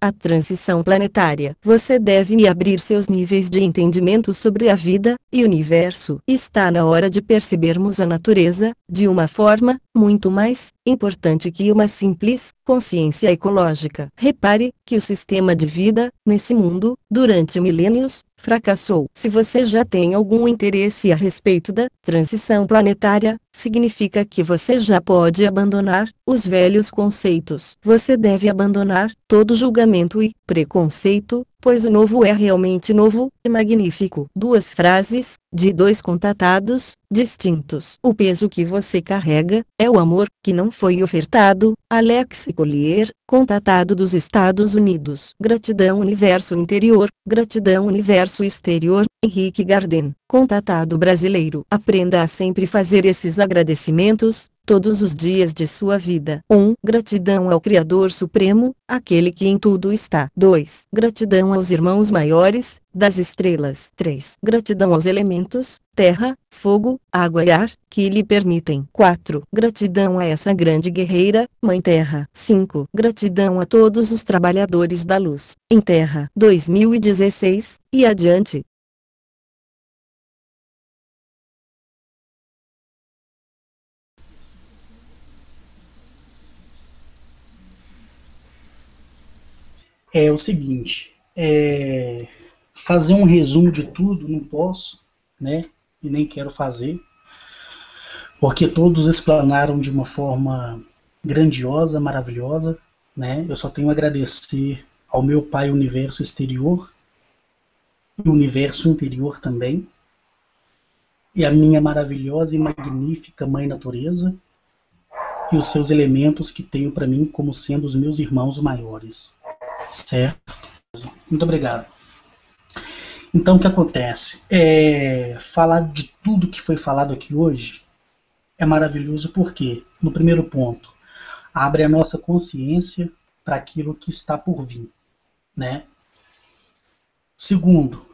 a transição planetária. Você deve abrir seus níveis de entendimento sobre a vida e o universo. Está na hora de percebermos a natureza de uma forma muito mais importante que uma simples consciência ecológica. Repare que o sistema de vida nesse mundo, durante milênios, fracassou. Se você já tem algum interesse a respeito da transição planetária, significa que você já pode abandonar os velhos conceitos. Você deve abandonar todo julgamento e preconceito, pois o novo é realmente novo e magnífico. Duas frases, de dois contatados distintos. O peso que você carrega é o amor que não foi ofertado. Alex Collier, contatado dos Estados Unidos. Gratidão universo interior, gratidão universo exterior. Henrique Garden, contatado brasileiro. Aprenda a sempre fazer esses agradecimentos, todos os dias de sua vida. 1. Gratidão ao Criador Supremo, aquele que em tudo está. 2. Gratidão aos irmãos maiores, das estrelas. 3. Gratidão aos elementos, terra, fogo, água e ar, que lhe permitem. 4. Gratidão a essa grande guerreira, Mãe Terra. 5. Gratidão a todos os trabalhadores da luz, em terra. 2016, e adiante. É o seguinte, fazer um resumo de tudo não posso, né? E nem quero fazer, porque todos explanaram de uma forma grandiosa, maravilhosa, né? Eu só tenho a agradecer ao meu Pai Universo Exterior e Universo Interior também, e a minha maravilhosa e magnífica Mãe Natureza e os seus elementos que tenho para mim como sendo os meus irmãos maiores. Certo? Muito obrigado. Então, o que acontece? Falar de tudo que foi falado aqui hoje é maravilhoso porque, no primeiro ponto, abre a nossa consciência para aquilo que está por vir, né? Segundo,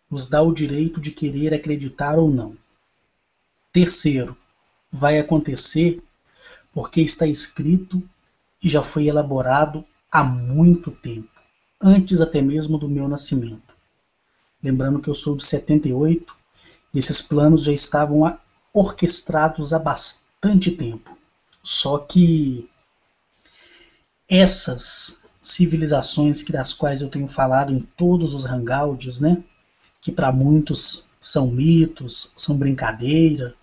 nos dá o direito de querer acreditar ou não. Terceiro, vai acontecer porque está escrito e já foi elaborado há muito tempo, antes até mesmo do meu nascimento. Lembrando que eu sou de 78 e esses planos já estavam orquestrados há bastante tempo. Só que essas civilizações das quais eu tenho falado em todos os hangouts, né, que para muitos são mitos, são brincadeira,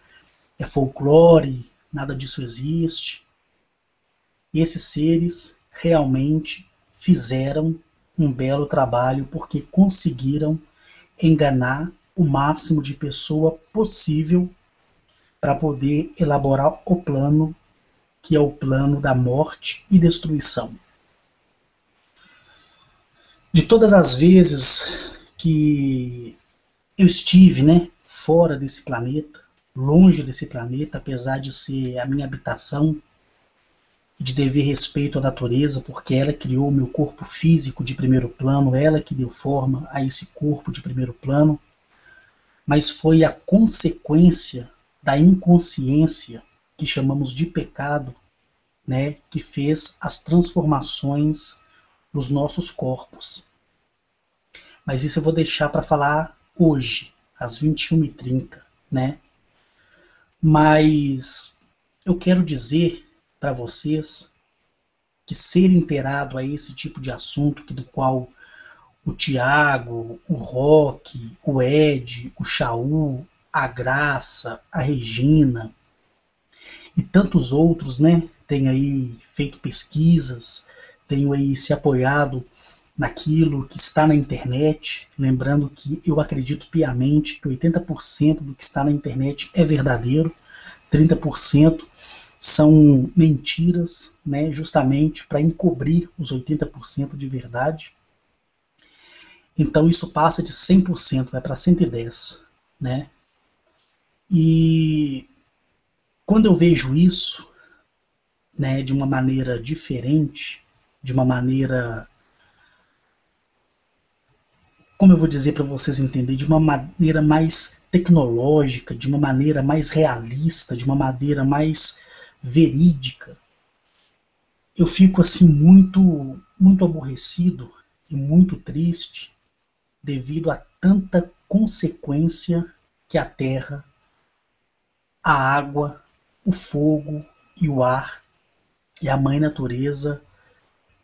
é folclore, nada disso existe. E esses seres realmente fizeram um belo trabalho porque conseguiram enganar o máximo de pessoa possível para poder elaborar o plano, que é o plano da morte e destruição. De todas as vezes que eu estive, né, fora desse planeta, longe desse planeta, apesar de ser a minha habitação, de dever respeito à natureza, porque ela criou o meu corpo físico de primeiro plano, ela que deu forma a esse corpo de primeiro plano, mas foi a consequência da inconsciência, que chamamos de pecado, né, que fez as transformações dos nossos corpos. Mas isso eu vou deixar para falar hoje, às 21h30, né? Mas eu quero dizer para vocês que ser inteirado a esse tipo de assunto, do qual o Tiago, o Roque, o Ed, o Shaul, a Graça, a Regina e tantos outros, né, têm aí feito pesquisas, têm aí se apoiado naquilo que está na internet, lembrando que eu acredito piamente que 80% do que está na internet é verdadeiro, 30% são mentiras, né, justamente para encobrir os 80% de verdade. Então isso passa de 100%, vai para 110%, né? E quando eu vejo isso, né, de uma maneira diferente, de uma maneira, como eu vou dizer para vocês entenderem, de uma maneira mais tecnológica, de uma maneira mais realista, de uma maneira mais verídica, eu fico assim muito aborrecido e muito triste devido a tanta consequência que a terra, a água, o fogo e o ar e a mãe natureza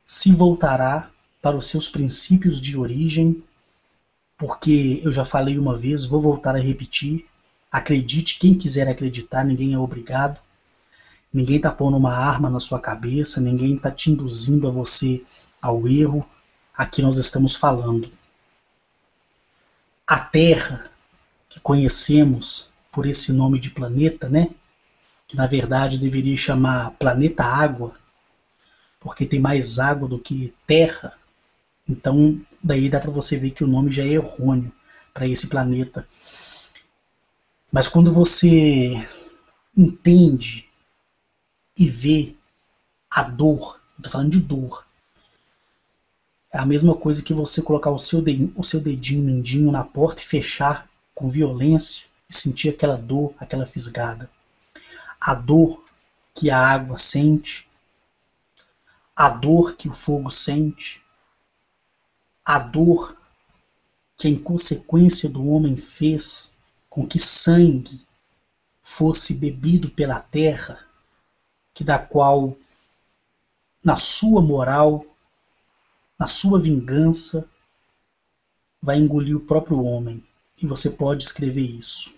se voltará para os seus princípios de origem, porque eu já falei uma vez, vou voltar a repetir, acredite quem quiser acreditar, ninguém é obrigado, ninguém está pondo uma arma na sua cabeça, ninguém está te induzindo a você ao erro, aqui nós estamos falando. A Terra, que conhecemos por esse nome de planeta, né? Que na verdade deveria chamar planeta água, porque tem mais água do que terra. Então, daí dá para você ver que o nome já é errôneo para esse planeta. Mas quando você entende e vê a dor, estou falando de dor, é a mesma coisa que você colocar o seu dedinho mindinho na porta e fechar com violência e sentir aquela dor, aquela fisgada. A dor que a água sente, a dor que o fogo sente, a dor que a inconsequência do homem fez com que sangue fosse bebido pela terra, que da qual, na sua moral, na sua vingança, vai engolir o próprio homem. E você pode escrever isso.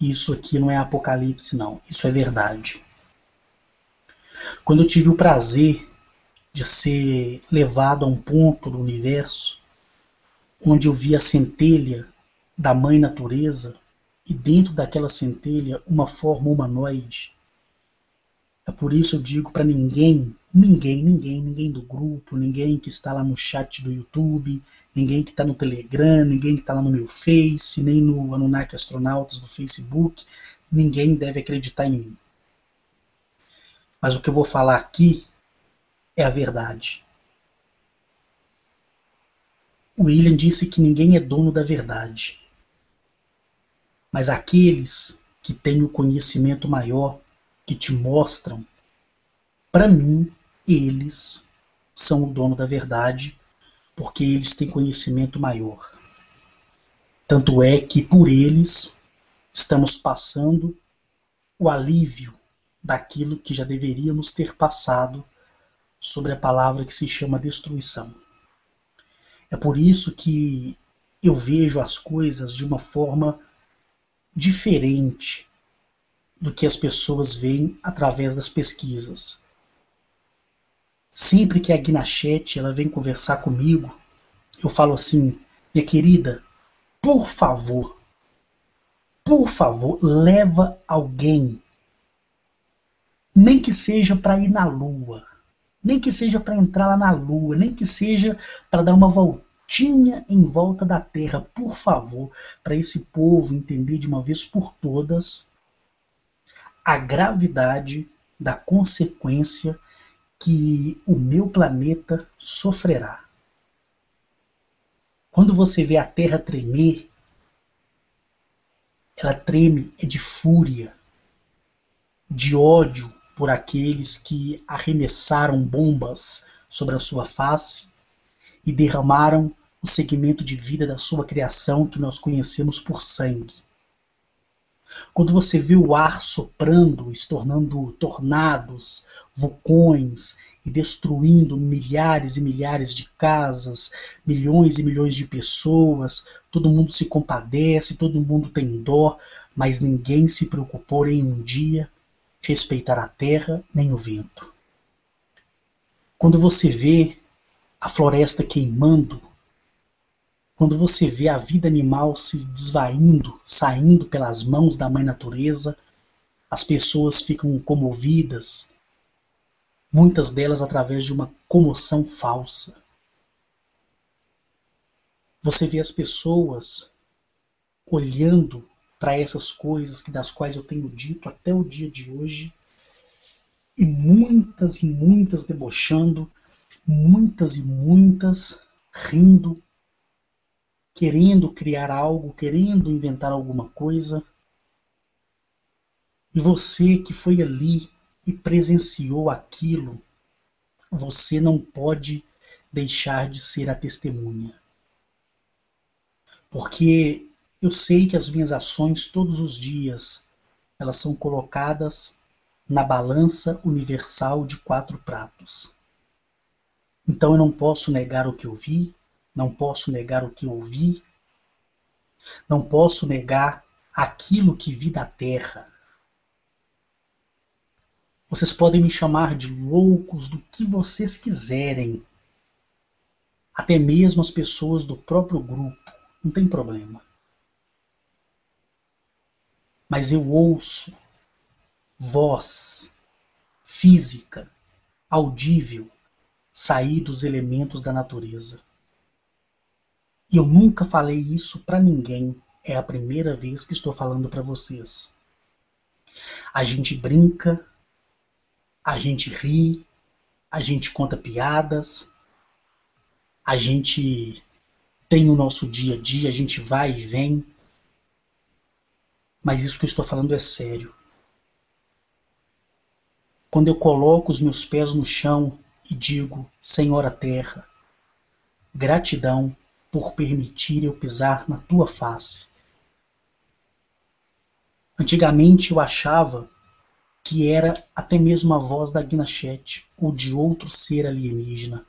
Isso aqui não é apocalipse, não. Isso é verdade. Quando eu tive o prazer de ser levado a um ponto do universo onde eu vi a centelha da mãe natureza e dentro daquela centelha uma forma humanoide. É por isso eu digo para ninguém do grupo, ninguém que está lá no chat do YouTube, ninguém que está no Telegram, ninguém que está lá no meu Face, nem no Anunnaki Astronautas do Facebook, ninguém deve acreditar em mim. Mas o que eu vou falar aqui é a verdade. O William disse que ninguém é dono da verdade. Mas aqueles que têm o conhecimento maior, que te mostram, para mim, eles são o dono da verdade, porque eles têm conhecimento maior. Tanto é que por eles estamos passando o alívio daquilo que já deveríamos ter passado sobre a palavra que se chama destruição. É por isso que eu vejo as coisas de uma forma diferente do que as pessoas veem através das pesquisas. Sempre que a Guinachete ela vem conversar comigo, eu falo assim, minha querida, por favor, leva alguém, nem que seja para ir na Lua, nem que seja para entrar lá na Lua, nem que seja para dar uma voltinha em volta da Terra, por favor, para esse povo entender de uma vez por todas a gravidade da consequência que o meu planeta sofrerá. Quando você vê a Terra tremer, ela treme de fúria, de ódio por aqueles que arremessaram bombas sobre a sua face e derramaram o segmento de vida da sua criação que nós conhecemos por sangue. Quando você vê o ar soprando, se tornando tornados, vulcões e destruindo milhares e milhares de casas, milhões e milhões de pessoas, todo mundo se compadece, todo mundo tem dó, mas ninguém se preocupou em um dia respeitar a terra nem o vento. Quando você vê a floresta queimando, quando você vê a vida animal se desvaindo, saindo pelas mãos da mãe natureza, as pessoas ficam comovidas, muitas delas através de uma comoção falsa. Você vê as pessoas olhando para essas coisas das quais eu tenho dito até o dia de hoje, e muitas debochando, muitas e muitas rindo, querendo criar algo, querendo inventar alguma coisa. E você que foi ali e presenciou aquilo, você não pode deixar de ser a testemunha. Porque eu sei que as minhas ações todos os dias, elas são colocadas na balança universal de 4 pratos. Então eu não posso negar o que eu vi, não posso negar o que eu ouvi, não posso negar aquilo que vi da terra. Vocês podem me chamar de loucos, do que vocês quiserem. Até mesmo as pessoas do próprio grupo. Não tem problema. Mas eu ouço voz física, audível, sair dos elementos da natureza. E eu nunca falei isso para ninguém. É a primeira vez que estou falando para vocês. A gente brinca, a gente ri, a gente conta piadas, a gente tem o nosso dia a dia, a gente vai e vem. Mas isso que eu estou falando é sério. Quando eu coloco os meus pés no chão e digo, Senhora Terra, gratidão por permitir eu pisar na tua face. Antigamente eu achava que era até mesmo a voz da Gnachete ou de outro ser alienígena.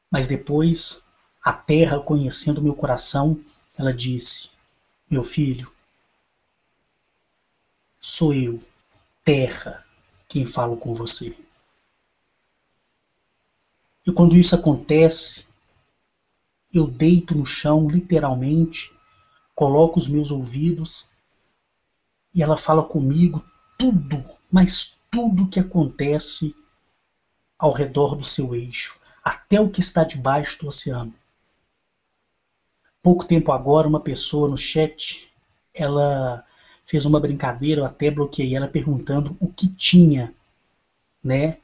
Mas depois, a Terra, conhecendo meu coração, ela disse, meu filho, sou eu, Terra, quem falo com você. E quando isso acontece, eu deito no chão, literalmente, coloco os meus ouvidos e ela fala comigo tudo, mas tudo que acontece ao redor do seu eixo, até o que está debaixo do oceano. Pouco tempo agora, uma pessoa no chat, ela fez uma brincadeira, eu até bloqueei ela perguntando o que tinha, né,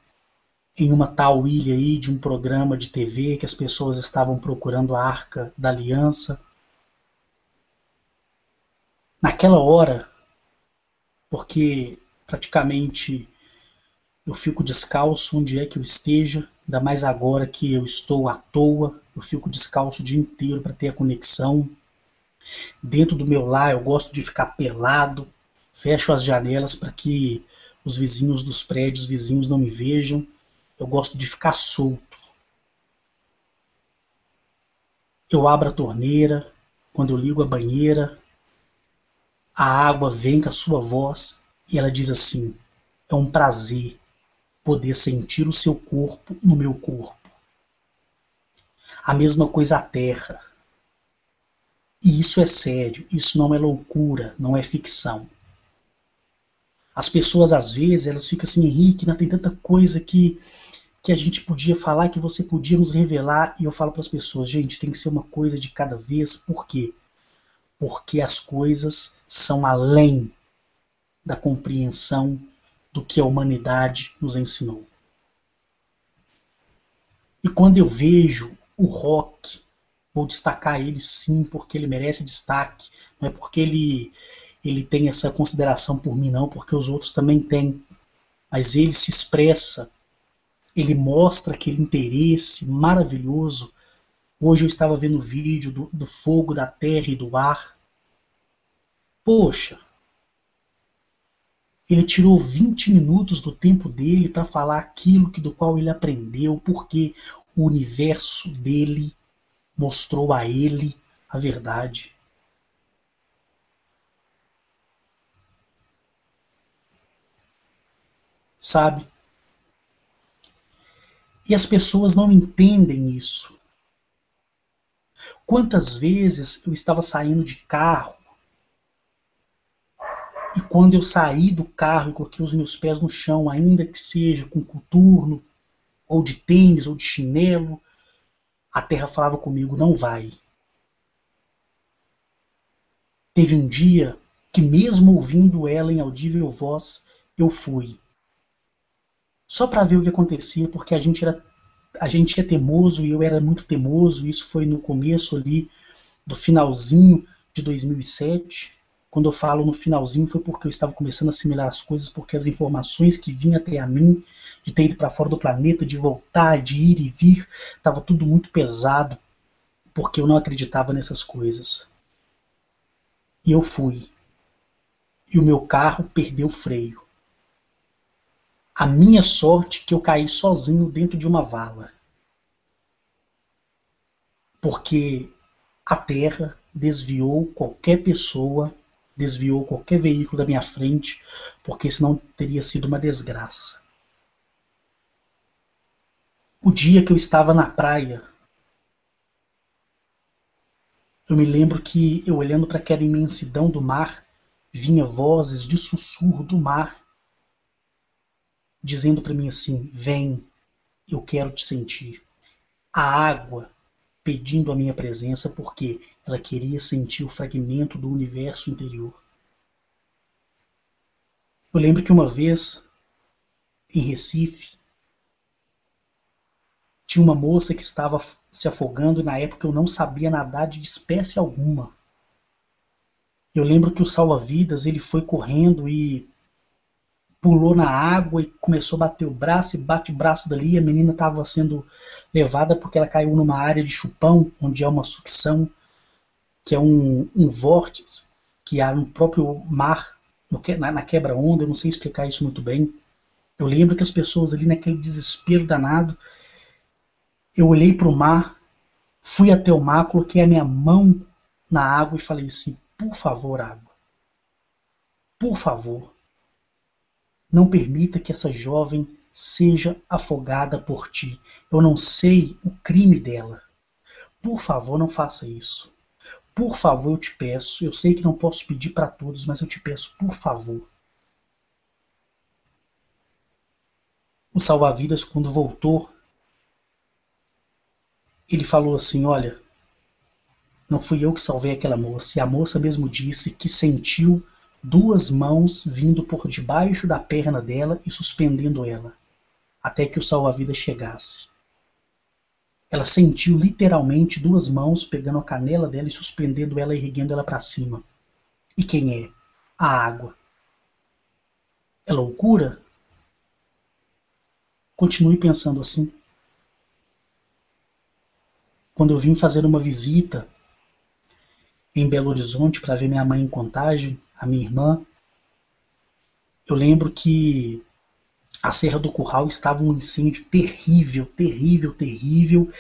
em uma tal ilha aí de um programa de TV que as pessoas estavam procurando a Arca da Aliança. Naquela hora, porque praticamente eu fico descalço onde é que eu esteja, ainda mais agora que eu estou à toa, eu fico descalço o dia inteiro para ter a conexão. Dentro do meu lar eu gosto de ficar pelado, fecho as janelas para que os vizinhos dos prédios vizinhos não me vejam. Eu gosto de ficar solto. Eu abro a torneira, quando eu ligo a banheira, a água vem com a sua voz e ela diz assim, é um prazer poder sentir o seu corpo no meu corpo. A mesma coisa a terra. E isso é sério, isso não é loucura, não é ficção. As pessoas às vezes, elas ficam assim, Henrique, não tem tanta coisa que a gente podia falar, que você podia nos revelar, e eu falo para as pessoas, gente, tem que ser uma coisa de cada vez, por quê? Porque as coisas são além da compreensão do que a humanidade nos ensinou. E quando eu vejo o rock, vou destacar ele sim, porque ele merece destaque, não é porque ele tem essa consideração por mim não, porque os outros também têm, mas ele se expressa, ele mostra aquele interesse maravilhoso. Hoje eu estava vendo o vídeo do fogo, da terra e do ar. Poxa, ele tirou 20 minutos do tempo dele para falar aquilo do qual ele aprendeu, porque o universo dele mostrou a ele a verdade. Sabe? E as pessoas não entendem isso. Quantas vezes eu estava saindo de carro e quando eu saí do carro e coloquei os meus pés no chão, ainda que seja com coturno, ou de tênis, ou de chinelo, a terra falava comigo, não vai. Teve um dia que mesmo ouvindo ela em audível voz, eu fui. Só para ver o que acontecia, porque a gente é teimoso e eu era muito teimoso, isso foi no começo ali do finalzinho de 2007. Quando eu falo no finalzinho foi porque eu estava começando a assimilar as coisas, porque as informações que vinham até a mim, de ter ido para fora do planeta, de voltar, de ir e vir, estava tudo muito pesado, porque eu não acreditava nessas coisas. E eu fui. E o meu carro perdeu o freio. A minha sorte é que eu caí sozinho dentro de uma vala. Porque a terra desviou qualquer pessoa, desviou qualquer veículo da minha frente, porque senão teria sido uma desgraça. O dia que eu estava na praia, eu me lembro que eu olhando para aquela imensidão do mar, vinha vozes de sussurro do mar, dizendo para mim assim: vem, eu quero te sentir. A água pedindo a minha presença porque ela queria sentir o fragmento do universo interior. Eu lembro que uma vez, em Recife, tinha uma moça que estava se afogando e na época eu não sabia nadar de espécie alguma. Eu lembro que o salva-vidas ele foi correndo e pulou na água e começou a bater o braço e bate o braço dali. E a menina estava sendo levada porque ela caiu numa área de chupão, onde há uma sucção, que é um vórtice que há no próprio mar, na quebra-onda. Eu não sei explicar isso muito bem. Eu lembro que as pessoas ali naquele desespero danado, eu olhei para o mar, fui até o mar, coloquei a minha mão na água e falei assim: por favor, água, por favor, não permita que essa jovem seja afogada por ti. Eu não sei o crime dela. Por favor, não faça isso. Por favor, eu te peço. Eu sei que não posso pedir para todos, mas eu te peço, por favor. O salva-vidas, quando voltou, ele falou assim: olha, não fui eu que salvei aquela moça. E a moça mesmo disse que sentiu duas mãos vindo por debaixo da perna dela e suspendendo ela, até que o salva-vidas chegasse. Ela sentiu literalmente duas mãos pegando a canela dela e suspendendo ela e erguendo ela para cima. E quem é? A água. É loucura? Continue pensando assim. Quando eu vim fazer uma visita em Belo Horizonte para ver minha mãe em Contagem, a minha irmã, eu lembro que a Serra do Curral estava um incêndio terrível, terrível, terrível,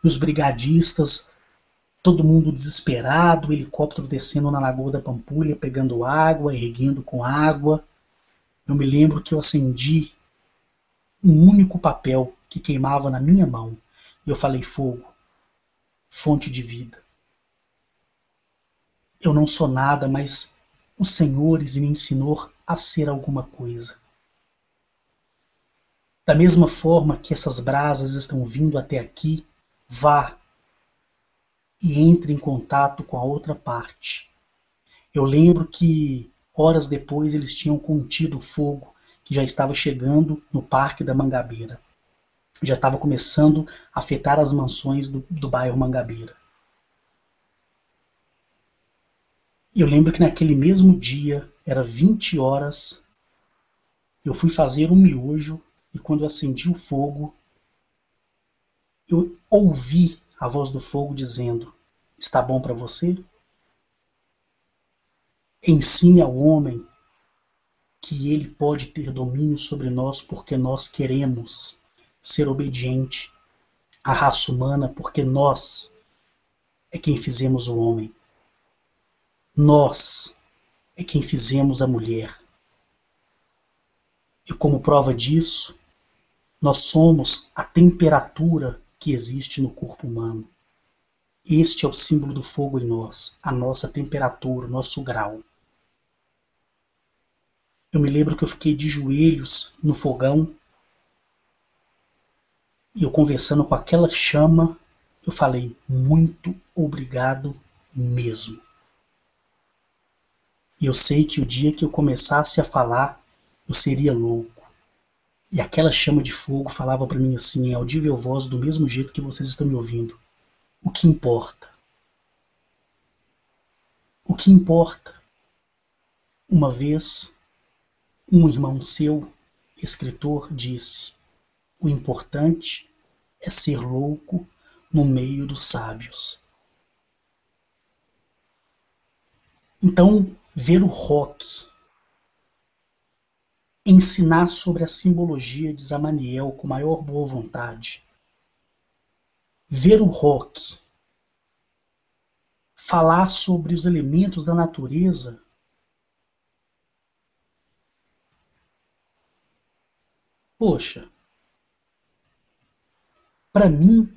e os brigadistas, todo mundo desesperado, o helicóptero descendo na Lagoa da Pampulha, pegando água, erguendo com água. Eu me lembro que eu acendi um único papel que queimava na minha mão. E eu falei: fogo, fonte de vida. Eu não sou nada, mas o Senhor me ensinou a ser alguma coisa. Da mesma forma que essas brasas estão vindo até aqui, vá e entre em contato com a outra parte. Eu lembro que horas depois eles tinham contido o fogo que já estava chegando no Parque da Mangabeira. Já estava começando a afetar as mansões do bairro Mangabeira. E eu lembro que naquele mesmo dia, era 20 horas, eu fui fazer um miojo e quando eu acendi o fogo, eu ouvi a voz do fogo dizendo: está bom para você? Ensine ao homem que ele pode ter domínio sobre nós porque nós queremos ser obediente à raça humana, porque nós é quem fizemos o homem. Nós é quem fizemos a mulher. E como prova disso, nós somos a temperatura que existe no corpo humano. Este é o símbolo do fogo em nós, a nossa temperatura, o nosso grau. Eu me lembro que eu fiquei de joelhos no fogão e eu conversando com aquela chama, eu falei: muito obrigado mesmo. E eu sei que o dia que eu começasse a falar, eu seria louco. E aquela chama de fogo falava para mim assim, em audível voz, do mesmo jeito que vocês estão me ouvindo: o que importa? O que importa Uma vez, um irmão seu, escritor, disse: o importante é ser louco no meio dos sábios. Então, ver o rock, ensinar sobre a simbologia de Zamaniel com maior boa vontade, ver o rock, falar sobre os elementos da natureza, poxa, para mim,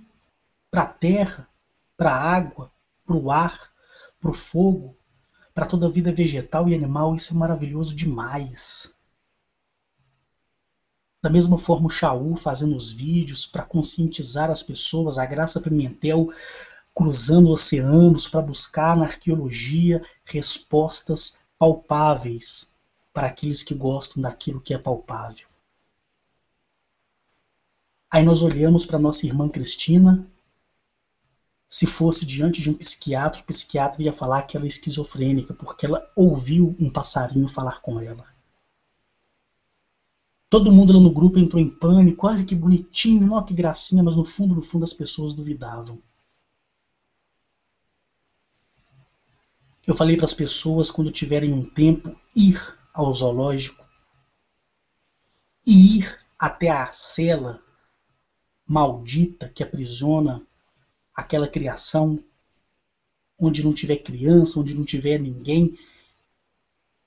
para a terra, para a água, para o ar, para o fogo, para toda a vida vegetal e animal, isso é maravilhoso demais. Da mesma forma, o Shaul fazendo os vídeos para conscientizar as pessoas, a Graça Pimentel cruzando oceanos para buscar na arqueologia respostas palpáveis para aqueles que gostam daquilo que é palpável. Aí nós olhamos para nossa irmã Cristina. Se fosse diante de um psiquiatra, o psiquiatra ia falar que ela é esquizofrênica, porque ela ouviu um passarinho falar com ela. Todo mundo lá no grupo entrou em pânico. Olha que bonitinho, olha que gracinha, mas no fundo as pessoas duvidavam. Eu falei para as pessoas, quando tiverem um tempo, ir ao zoológico e ir até a cela maldita que aprisiona aquela criação, onde não tiver criança, onde não tiver ninguém.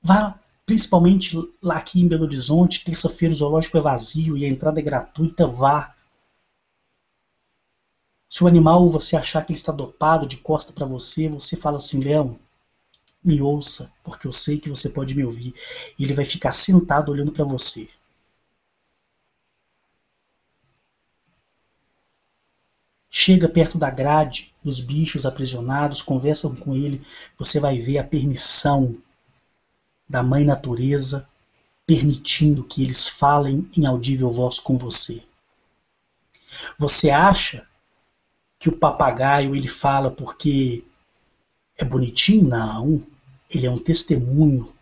Vá, principalmente lá aqui em Belo Horizonte, terça-feira o zoológico é vazio e a entrada é gratuita, vá. Se o animal você achar que ele está dopado de costa para você, você fala assim: Leão, me ouça, porque eu sei que você pode me ouvir. E ele vai ficar sentado olhando para você. Chega perto da grade dos bichos aprisionados, conversam com ele, você vai ver a permissão da Mãe Natureza permitindo que eles falem em audível voz com você. Você acha que o papagaio ele fala porque é bonitinho? Não. Ele é um testemunho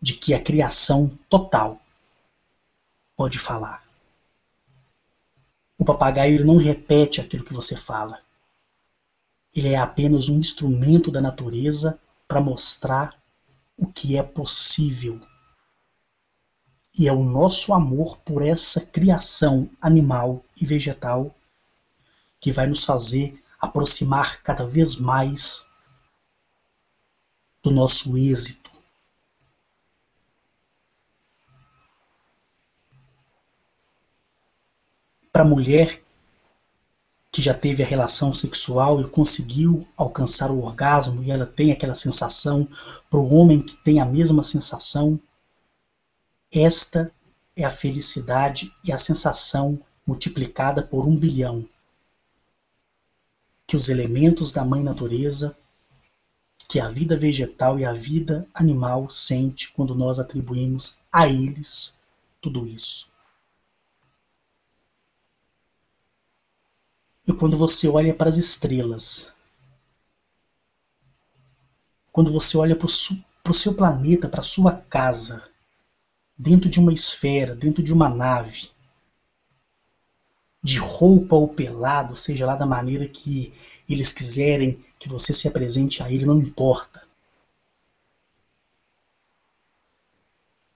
de que a criação total pode falar. O papagaio ele não repete aquilo que você fala. Ele é apenas um instrumento da natureza para mostrar o que é possível. E é o nosso amor por essa criação animal e vegetal que vai nos fazer aproximar cada vez mais do nosso êxito. Para a mulher que já teve a relação sexual e conseguiu alcançar o orgasmo e ela tem aquela sensação, para o homem que tem a mesma sensação, esta é a felicidade e a sensação multiplicada por 1 bilhão. Que os elementos da Mãe Natureza, que a vida vegetal e a vida animal sente quando nós atribuímos a eles tudo isso. E quando você olha para as estrelas, quando você olha para o seu planeta, para a sua casa, dentro de uma esfera, dentro de uma nave, de roupa ou pelado, seja lá da maneira que eles quiserem que você se apresente a ele, não importa.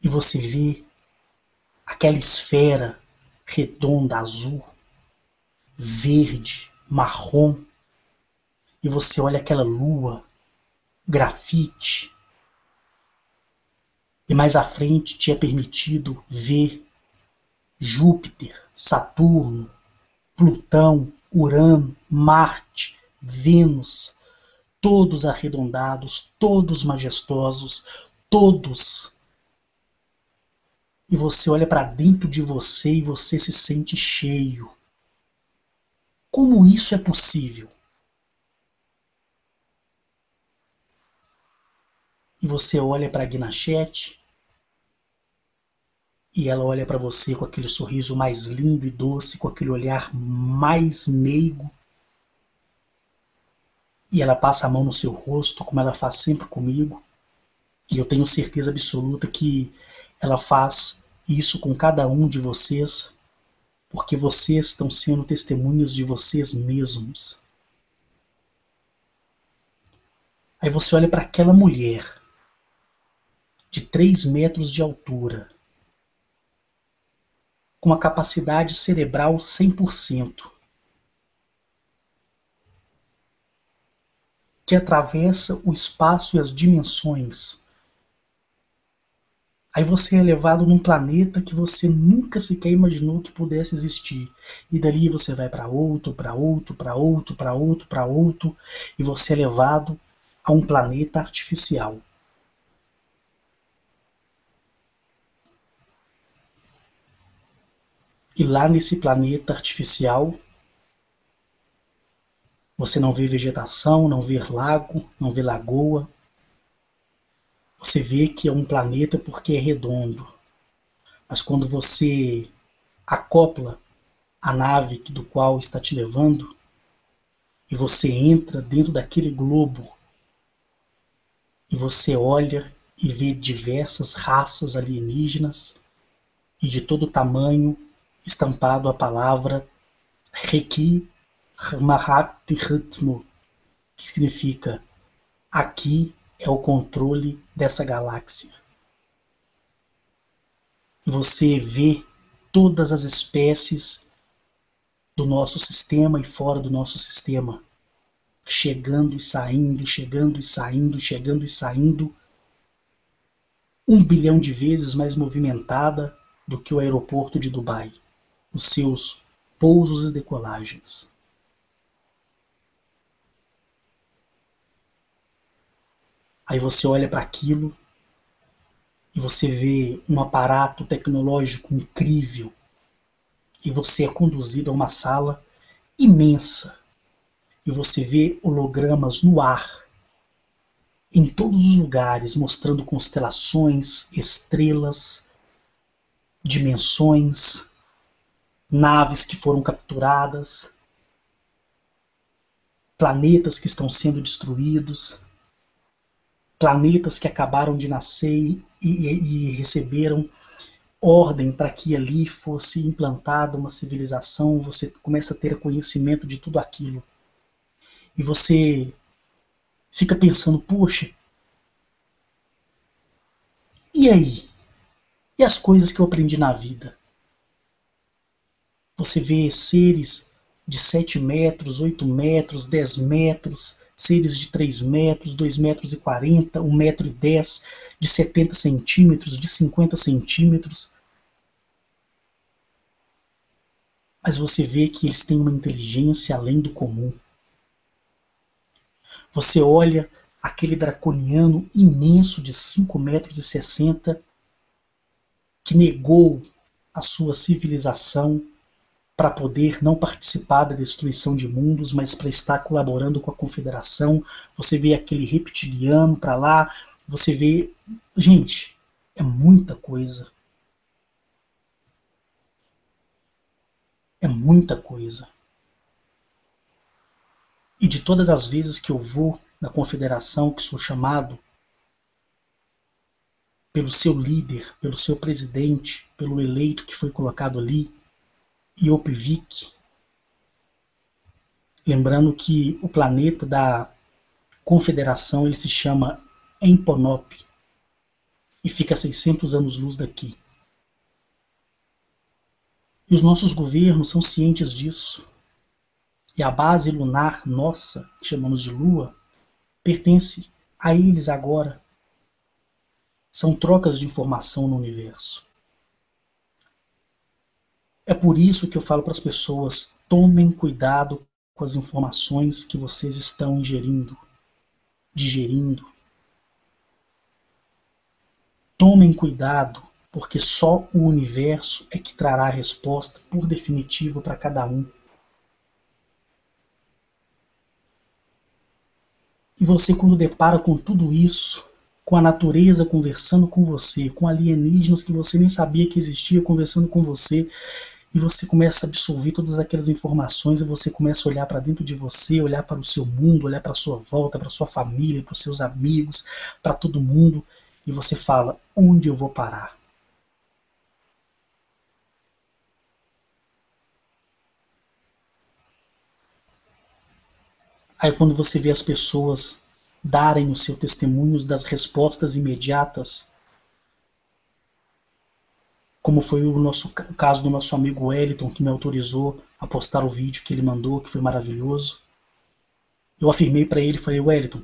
E você vê aquela esfera redonda, azul, verde, marrom, e você olha aquela lua, grafite, e mais à frente te é permitido ver Júpiter, Saturno, Plutão, Urano, Marte, Vênus, todos arredondados, todos majestosos, todos. E você olha para dentro de você e você se sente cheio. Como isso é possível? E você olha para a Guinachete e ela olha para você com aquele sorriso mais lindo e doce, com aquele olhar mais meigo. E ela passa a mão no seu rosto, como ela faz sempre comigo. E eu tenho certeza absoluta que ela faz isso com cada um de vocês, porque vocês estão sendo testemunhas de vocês mesmos. Aí você olha para aquela mulher de 3 metros de altura, com uma capacidade cerebral 100%, que atravessa o espaço e as dimensões. Aí você é levado num planeta que você nunca sequer imaginou que pudesse existir. E dali você vai para outro, para outro, para outro, para outro, para outro, e você é levado a um planeta artificial. E lá nesse planeta artificial, você não vê vegetação, não vê lago, não vê lagoa. Você vê que é um planeta porque é redondo. Mas quando você acopla a nave do qual está te levando, e você entra dentro daquele globo, e você olha e vê diversas raças alienígenas, e de todo tamanho, estampado a palavra Reki Mahatritmo, que significa aqui é o controle dessa galáxia. E você vê todas as espécies do nosso sistema e fora do nosso sistema, chegando e saindo, chegando e saindo, chegando e saindo, 1 bilhão de vezes mais movimentada do que o aeroporto de Dubai, os seus pousos e decolagens. Aí você olha para aquilo e você vê um aparato tecnológico incrível, e você é conduzido a uma sala imensa, e você vê hologramas no ar, em todos os lugares, mostrando constelações, estrelas, dimensões, naves que foram capturadas, planetas que estão sendo destruídos, planetas que acabaram de nascer e receberam ordem para que ali fosse implantada uma civilização. Você começa a ter conhecimento de tudo aquilo. E você fica pensando, poxa, e aí? E as coisas que eu aprendi na vida? Você vê seres de 7 metros, 8 metros, 10 metros, seres de 3 metros, 2 metros e 40, 1 metro e 10, de 70 centímetros, de 50 centímetros. Mas você vê que eles têm uma inteligência além do comum. Você olha aquele draconiano imenso de 5 metros e 60 que negou a sua civilização para poder não participar da destruição de mundos, mas para estar colaborando com a Confederação. Você vê aquele reptiliano para lá, você vê... Gente, é muita coisa. É muita coisa. E de todas as vezes que eu vou na Confederação, que sou chamado pelo seu líder, pelo seu presidente, pelo eleito que foi colocado ali, Iopvik, lembrando que o planeta da Confederação ele se chama Emponop e fica a 600 anos-luz daqui. E os nossos governos são cientes disso. E a base lunar nossa, que chamamos de Lua, pertence a eles agora. São trocas de informação no universo. É por isso que eu falo para as pessoas, tomem cuidado com as informações que vocês estão ingerindo, digerindo. Tomem cuidado, porque só o universo é que trará a resposta por definitivo para cada um. E você, quando depara com tudo isso, com a natureza conversando com você, com alienígenas que você nem sabia que existia conversando com você, e você começa a absorver todas aquelas informações e você começa a olhar para dentro de você, olhar para o seu mundo, olhar para a sua volta, para a sua família, para os seus amigos, para todo mundo, e você fala, onde eu vou parar? Aí quando você vê as pessoas darem os seus testemunhos das respostas imediatas, como foi o caso do nosso amigo Wellington, que me autorizou a postar o vídeo que ele mandou, que foi maravilhoso. Eu afirmei para ele, falei, Wellington,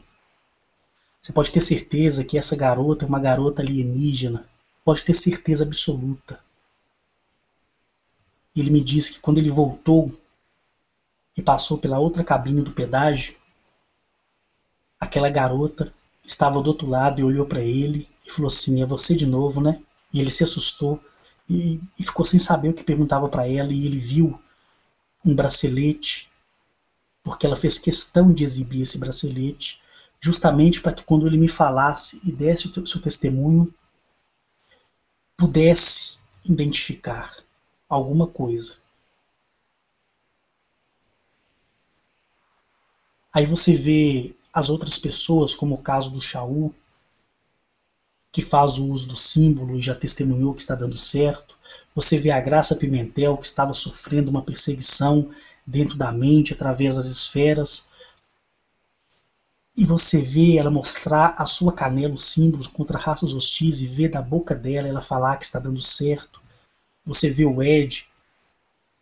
você pode ter certeza que essa garota é uma garota alienígena, pode ter certeza absoluta. E ele me disse que quando ele voltou e passou pela outra cabine do pedágio, aquela garota estava do outro lado e olhou para ele e falou assim, é você de novo, né? E ele se assustou e ficou sem saber o que perguntava para ela, e ele viu um bracelete, porque ela fez questão de exibir esse bracelete, justamente para que quando ele me falasse e desse o seu testemunho, pudesse identificar alguma coisa. Aí você vê as outras pessoas, como o caso do Shaul, que faz o uso do símbolo e já testemunhou que está dando certo. Você vê a Graça Pimentel, que estava sofrendo uma perseguição dentro da mente, através das esferas. E você vê ela mostrar a sua canela, os símbolos contra raças hostis, e vê da boca dela ela falar que está dando certo. Você vê o Ed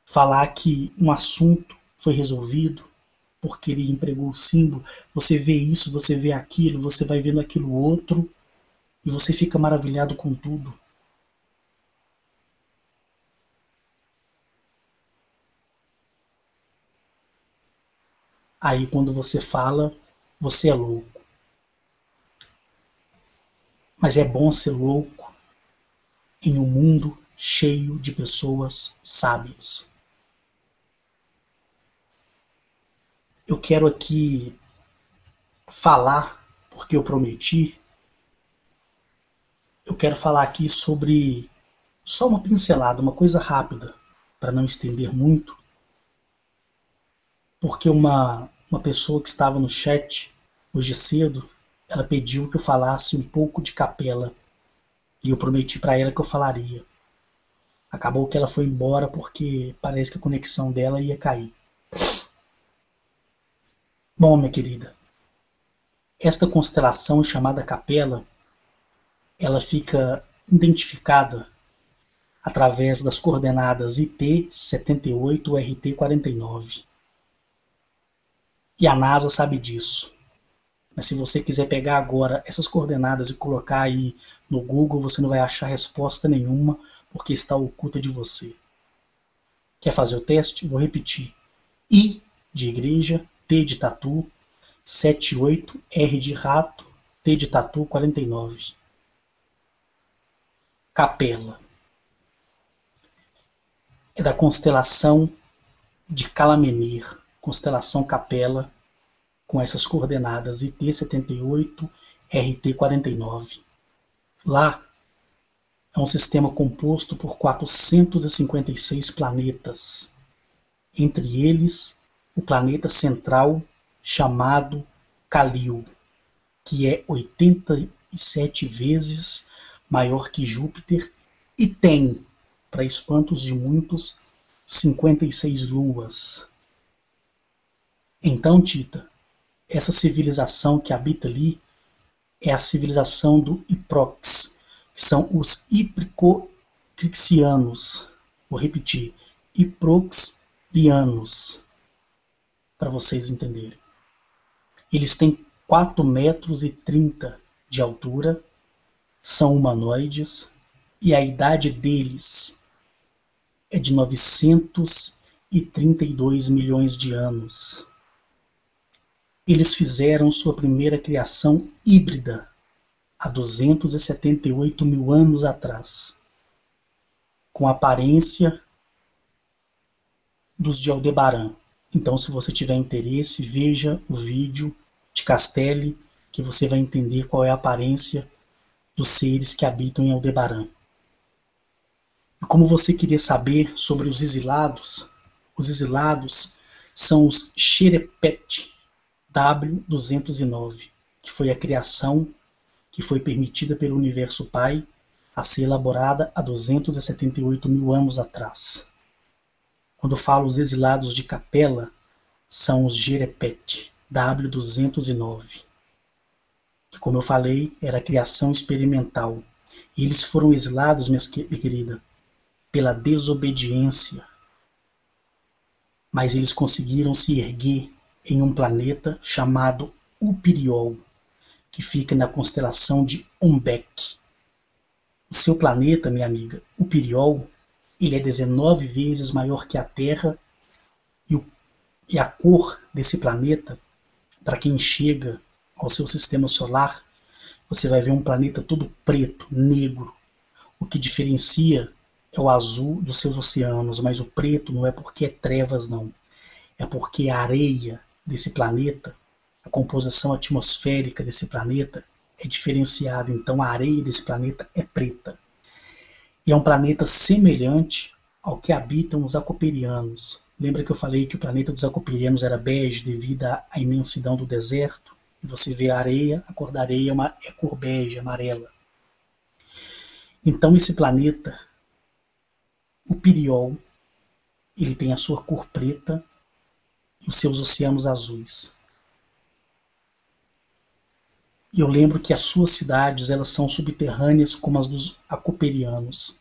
falar que um assunto foi resolvido porque ele empregou o símbolo. Você vê isso, você vê aquilo, você vai vendo aquilo outro, e você fica maravilhado com tudo. Aí quando você fala, você é louco. Mas é bom ser louco em um mundo cheio de pessoas sábias. Eu quero aqui falar, porque eu prometi, eu quero falar aqui sobre só uma pincelada, uma coisa rápida, para não estender muito, porque uma pessoa que estava no chat hoje cedo, ela pediu que eu falasse um pouco de capela, e eu prometi para ela que eu falaria. Acabou que ela foi embora porque parece que a conexão dela ia cair. Bom, minha querida, esta constelação chamada capela, ela fica identificada através das coordenadas IT 78 RT 49. E a NASA sabe disso. Mas se você quiser pegar agora essas coordenadas e colocar aí no Google, você não vai achar resposta nenhuma, porque está oculta de você. Quer fazer o teste? Vou repetir. I de igreja, T de tatu, 78, R de rato, T de tatu 49. Capela. É da constelação de Calamenir, constelação Capela, com essas coordenadas IT 78, RT 49. Lá é um sistema composto por 456 planetas, entre eles o planeta central chamado Calil, que é 87 vezes maior que Júpiter e tem, para espantos de muitos, 56 luas. Então, Tita, essa civilização que habita ali é a civilização do Iprox, que são os Iproxianos. Vou repetir, Iproxianos, para vocês entenderem. Eles têm 4 metros e 30 de altura, são humanoides, e a idade deles é de 932 milhões de anos. Eles fizeram sua primeira criação híbrida há 278 mil anos atrás, com a aparência dos de Aldebaran. Então, se você tiver interesse, veja o vídeo de Castelli, que você vai entender qual é a aparência dos seres que habitam em Aldebaran. E como você queria saber sobre os exilados são os Xerepet W209, que foi a criação que foi permitida pelo Universo Pai a ser elaborada há 278 mil anos atrás. Quando falo os exilados de Capela, são os Jerepet, W209, que, como eu falei, era a criação experimental. E eles foram exilados, minha querida, pela desobediência. Mas eles conseguiram se erguer em um planeta chamado Upiriol, que fica na constelação de Umbek. O seu planeta, minha amiga, Upiriol, ele é 19 vezes maior que a Terra, e a cor desse planeta, para quem chega ao seu sistema solar, você vai ver um planeta todo preto, negro. O que diferencia é o azul dos seus oceanos, mas o preto não é porque é trevas, não. É porque a areia desse planeta, a composição atmosférica desse planeta é diferenciada. Então a areia desse planeta é preta. E é um planeta semelhante ao que habitam os acoperianos. Lembra que eu falei que o planeta dos acoperianos era bege devido à imensidão do deserto? E você vê a areia, a cor da areia é cor bege, amarela. Então esse planeta, o Piriol, ele tem a sua cor preta e os seus oceanos azuis. E eu lembro que as suas cidades, elas são subterrâneas como as dos acoperianos.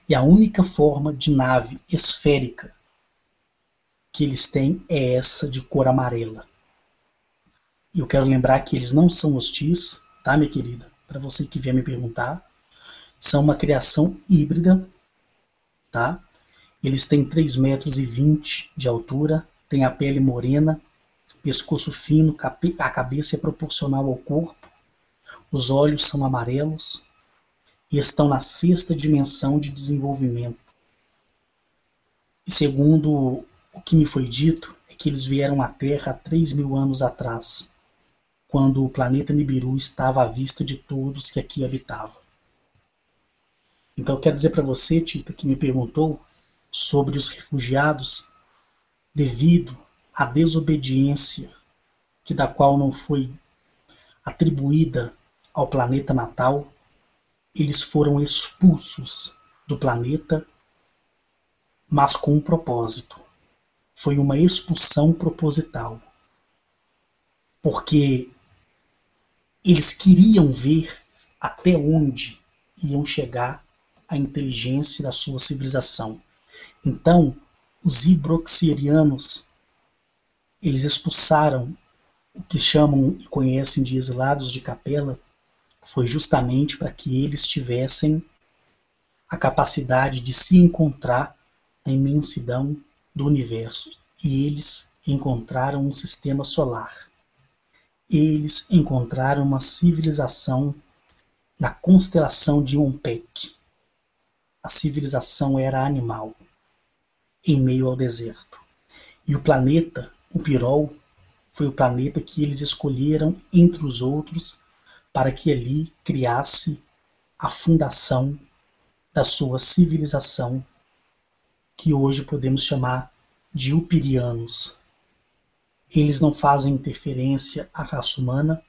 E a única forma de nave esférica que eles têm é essa de cor amarela. E eu quero lembrar que eles não são hostis, tá, minha querida? Para você que vier me perguntar. São uma criação híbrida, tá? Eles têm 3,20 metros de altura, têm a pele morena, pescoço fino, a cabeça é proporcional ao corpo, os olhos são amarelos e estão na 6ª dimensão de desenvolvimento. E segundo o que me foi dito, é que eles vieram à Terra há 3.000 anos atrás, quando o planeta Nibiru estava à vista de todos que aqui habitavam. Então eu quero dizer para você, Tita, que me perguntou sobre os refugiados devido à desobediência da qual não foi atribuída ao planeta natal, eles foram expulsos do planeta, mas com um propósito. Foi uma expulsão proposital. Porque eles queriam ver até onde iam chegar a inteligência da sua civilização. Então, os hibroxierianos, eles expulsaram o que chamam e conhecem de exilados de Capela, foi justamente para que eles tivessem a capacidade de se encontrar na imensidão do universo. E eles encontraram um sistema solar. Eles encontraram uma civilização na constelação de Umpek. A civilização era animal, em meio ao deserto. E o planeta, o Pirol, foi o planeta que eles escolheram entre os outros para que ali criasse a fundação da sua civilização, que hoje podemos chamar de Upirianos. Eles não fazem interferência à raça humana,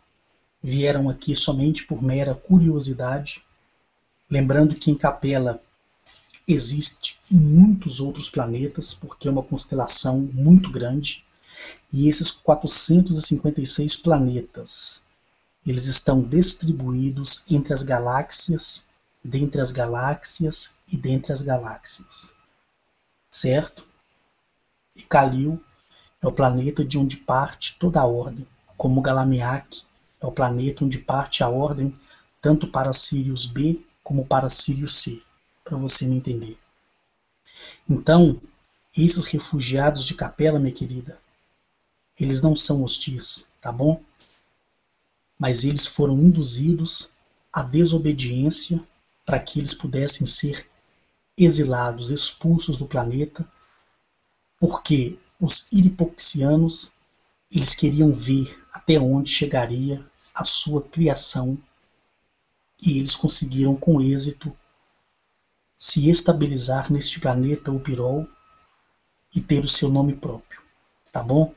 vieram aqui somente por mera curiosidade, lembrando que em Capela existe muitos outros planetas, porque é uma constelação muito grande, e esses 456 planetas, eles estão distribuídos entre as galáxias, dentre as galáxias e dentre as galáxias. Certo? E Calil é o planeta de onde parte toda a ordem, como Galamiak é o planeta onde parte a ordem tanto para Sirius B como para Sirius C, para você me entender. Então, esses refugiados de Capela, minha querida, eles não são hostis, tá bom? Mas eles foram induzidos à desobediência para que eles pudessem ser exilados, expulsos do planeta, porque os iripoxianos, eles queriam ver até onde chegaria a sua criação, e eles conseguiram com êxito se estabilizar neste planeta Upirol e ter o seu nome próprio, tá bom?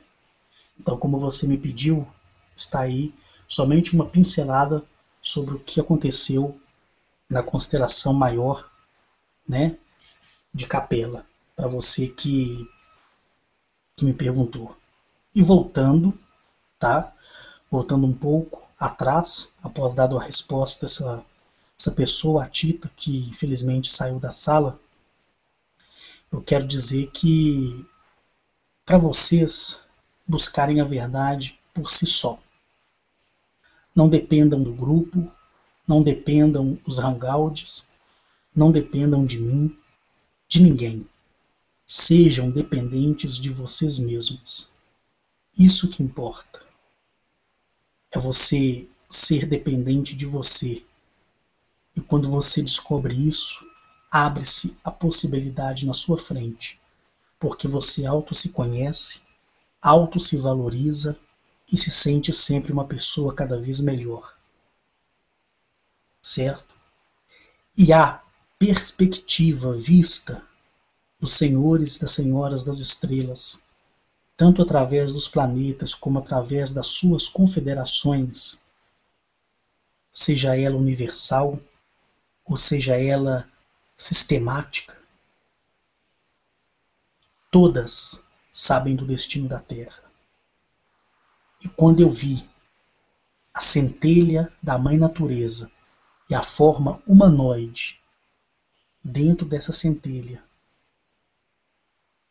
Então, como você me pediu, está aí somente uma pincelada sobre o que aconteceu na constelação maior, né, de Capela, para você que me perguntou. E voltando, tá? Voltando um pouco atrás, após dado a resposta essa pessoa, a Tita, que infelizmente saiu da sala, eu quero dizer que para vocês buscarem a verdade por si só. Não dependam do grupo, não dependam dos hangouts, não dependam de mim, de ninguém. Sejam dependentes de vocês mesmos. Isso que importa. É você ser dependente de você. E quando você descobre isso, abre-se a possibilidade na sua frente, porque você auto se conhece, auto se valoriza e se sente sempre uma pessoa cada vez melhor. Certo? E a perspectiva vista dos senhores e das senhoras das estrelas, tanto através dos planetas como através das suas confederações, seja ela universal ou seja ela sistemática, todas sabem do destino da Terra. E quando eu vi a centelha da Mãe Natureza e a forma humanoide dentro dessa centelha,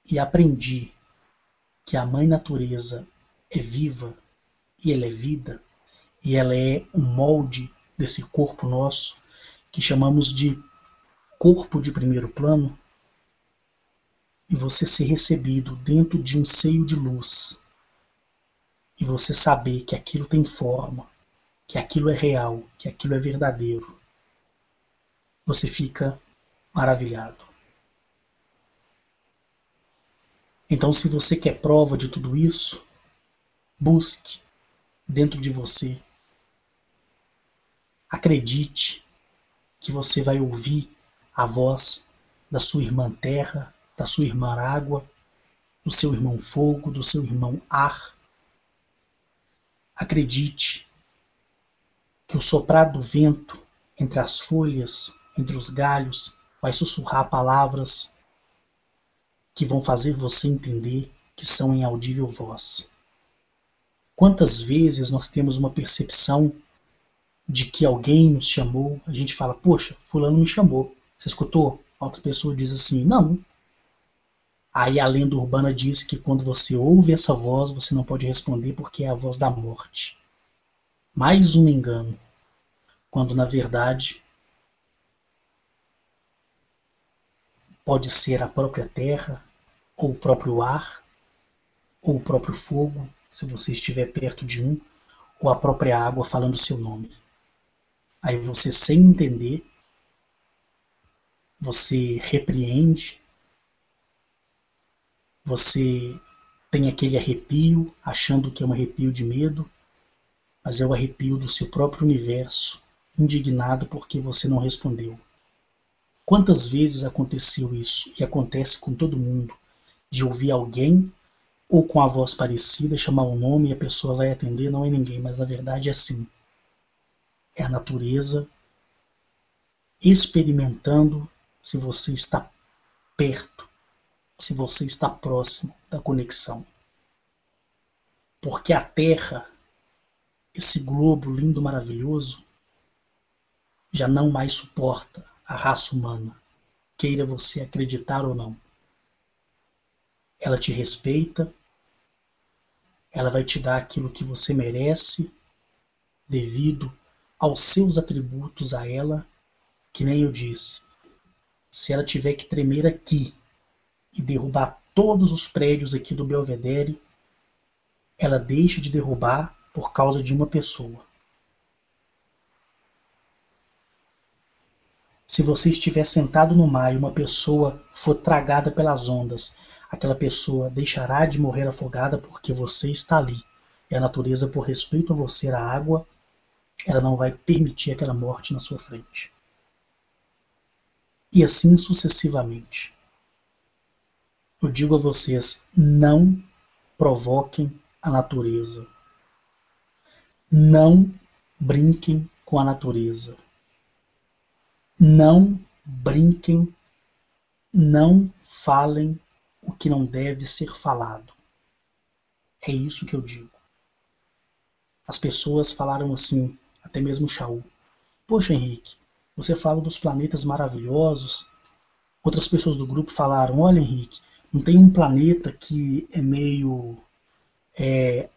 e aprendi que a Mãe Natureza é viva e ela é vida, e ela é um molde desse corpo nosso, que chamamos de corpo de primeiro plano, e você ser recebido dentro de um seio de luz, e você saber que aquilo tem forma, que aquilo é real, que aquilo é verdadeiro, você fica maravilhado. Então, se você quer prova de tudo isso, busque dentro de você. Acredite que você vai ouvir a voz da sua irmã terra, da sua irmã água, do seu irmão fogo, do seu irmão ar. Acredite que o soprar do vento entre as folhas, entre os galhos, vai sussurrar palavras que vão fazer você entender que são em audível voz. Quantas vezes nós temos uma percepção de que alguém nos chamou, a gente fala, poxa, fulano me chamou, você escutou? A outra pessoa diz assim, não. Aí a lenda urbana diz que quando você ouve essa voz, você não pode responder porque é a voz da morte. Mais um engano, quando na verdade pode ser a própria terra, ou o próprio ar, ou o próprio fogo, se você estiver perto de um, ou a própria água falando seu nome. Aí você, sem entender, você repreende, você tem aquele arrepio, achando que é um arrepio de medo, mas é o arrepio do seu próprio universo, indignado porque você não respondeu. Quantas vezes aconteceu isso, e acontece com todo mundo, de ouvir alguém, ou com a voz parecida, chamar um nome e a pessoa vai atender, não é ninguém, mas na verdade é assim. É a natureza experimentando se você está perto, se você está próximo da conexão. Porque a Terra, esse globo lindo, maravilhoso, já não mais suporta a raça humana, queira você acreditar ou não. Ela te respeita, ela vai te dar aquilo que você merece, devido aos seus atributos a ela, que nem eu disse. Se ela tiver que tremer aqui e derrubar todos os prédios aqui do Belvedere, ela deixa de derrubar por causa de uma pessoa. Se você estiver sentado no mar e uma pessoa for tragada pelas ondas, aquela pessoa deixará de morrer afogada porque você está ali. E a natureza, por respeito a você, a água, ela não vai permitir aquela morte na sua frente. E assim sucessivamente. Eu digo a vocês, não provoquem a natureza. Não brinquem com a natureza. Não brinquem, não falem o que não deve ser falado. É isso que eu digo. As pessoas falaram assim, até mesmo Shaul. Poxa, Henrique, você fala dos planetas maravilhosos. Outras pessoas do grupo falaram, olha, Henrique, não tem um planeta que é meio,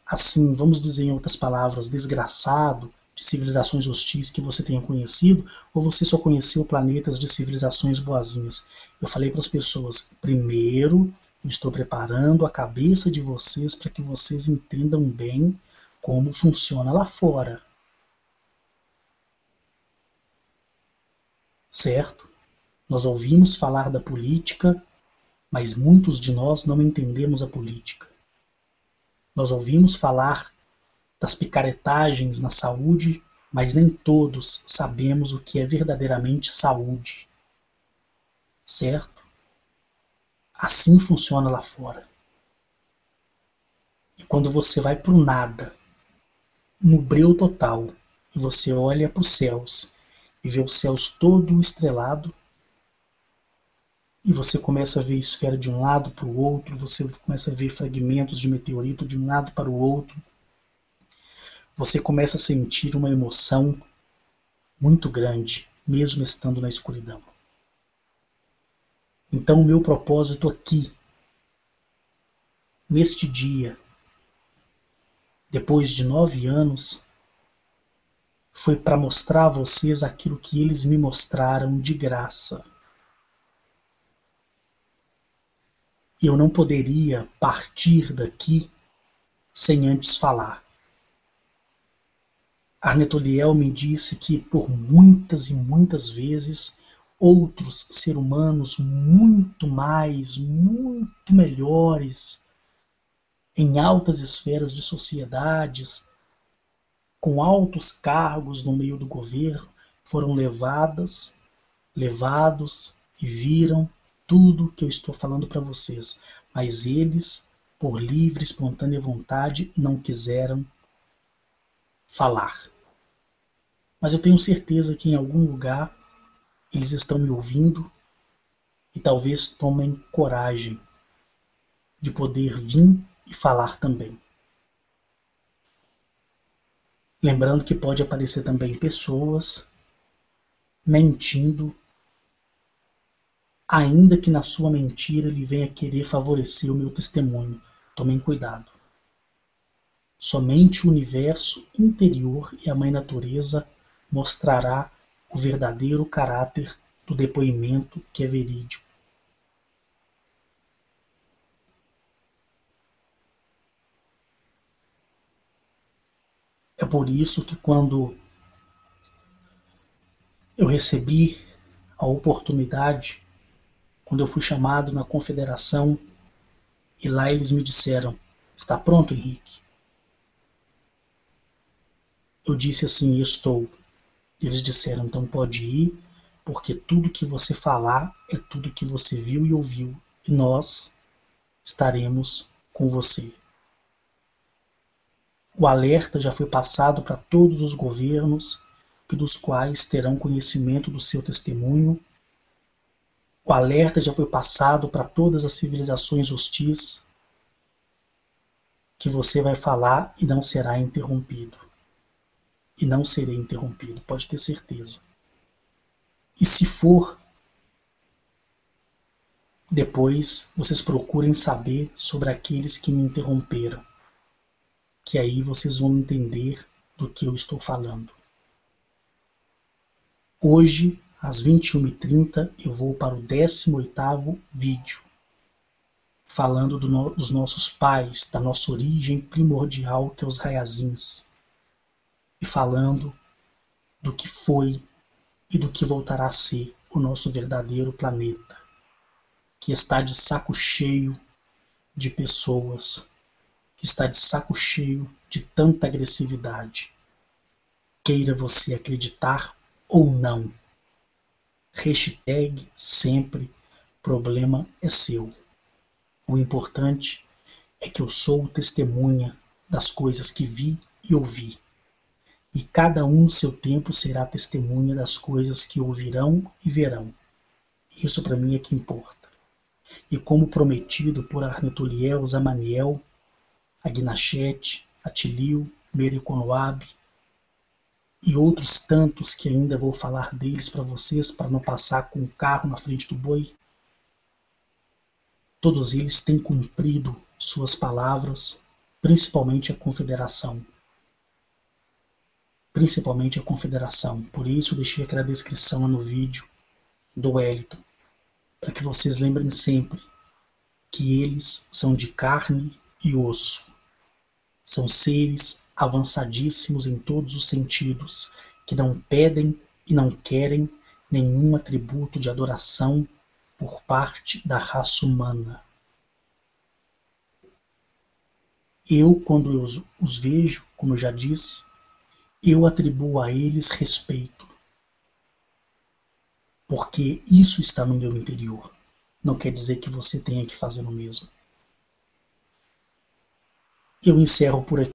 assim, vamos dizer em outras palavras, desgraçado, de civilizações hostis que você tenha conhecido, ou você só conheceu planetas de civilizações boazinhas? Eu falei para as pessoas, primeiro, eu estou preparando a cabeça de vocês para que vocês entendam bem como funciona lá fora. Certo? Nós ouvimos falar da política, mas muitos de nós não entendemos a política. Nós ouvimos falar das picaretagens na saúde, mas nem todos sabemos o que é verdadeiramente saúde. Certo? Assim funciona lá fora. E quando você vai para o nada, no breu total, e você olha para os céus e vê os céus todo estrelado, e você começa a ver esfera de um lado para o outro, você começa a ver fragmentos de meteorito de um lado para o outro, você começa a sentir uma emoção muito grande, mesmo estando na escuridão. Então, o meu propósito aqui, neste dia, depois de 9 anos, foi para mostrar a vocês aquilo que eles me mostraram de graça. Eu não poderia partir daqui sem antes falar. Arnetoliel me disse que por muitas e muitas vezes outros seres humanos muito mais, muito melhores, em altas esferas de sociedades, com altos cargos no meio do governo, foram levados e viram tudo que eu estou falando para vocês. Mas eles, por livre, espontânea vontade, não quiseram falar. Mas eu tenho certeza que em algum lugar eles estão me ouvindo e talvez tomem coragem de poder vir e falar também. Lembrando que pode aparecer também pessoas mentindo, ainda que na sua mentira ele venha querer favorecer o meu testemunho. Tomem cuidado. Somente o universo interior e a Mãe Natureza mostrará o verdadeiro caráter do depoimento que é verídico. É por isso que quando eu recebi a oportunidade, quando eu fui chamado na confederação, e lá eles me disseram, está pronto, Henrique? Eu disse assim, estou. Eles disseram, então pode ir, porque tudo que você falar é tudo que você viu e ouviu, e nós estaremos com você. O alerta já foi passado para todos os governos, dos quais terão conhecimento do seu testemunho. O alerta já foi passado para todas as civilizações hostis, que você vai falar e não será interrompido. E não serei interrompido, pode ter certeza. E se for, depois vocês procurem saber sobre aqueles que me interromperam, que aí vocês vão entender do que eu estou falando. Hoje, às 21h30, eu vou para o 18º vídeo, falando dos nossos pais, da nossa origem primordial, que é os Rayazins, e falando do que foi e do que voltará a ser o nosso verdadeiro planeta, que está de saco cheio de pessoas, que está de saco cheio de tanta agressividade. Queira você acreditar ou não. Hashtag sempre, problema é seu. O importante é que eu sou testemunha das coisas que vi e ouvi. e cada um no seu tempo será testemunha das coisas que ouvirão e verão. Isso para mim é que importa. E como prometido por Arnetuliel, Zamaniel, Agnachete, Atilio, Mericonoabe e outros tantos que ainda vou falar deles para vocês, para não passar com o carro na frente do boi, todos eles têm cumprido suas palavras, principalmente a Confederação. Principalmente a Confederação. Por isso eu deixei aquela descrição no vídeo do Wellington, para que vocês lembrem sempre que eles são de carne e osso. São seres avançadíssimos em todos os sentidos, que não pedem e não querem nenhum atributo de adoração por parte da raça humana. Eu, quando eu os vejo, como eu já disse, eu atribuo a eles respeito, porque isso está no meu interior. Não quer dizer que você tenha que fazer o mesmo. Eu encerro por aqui.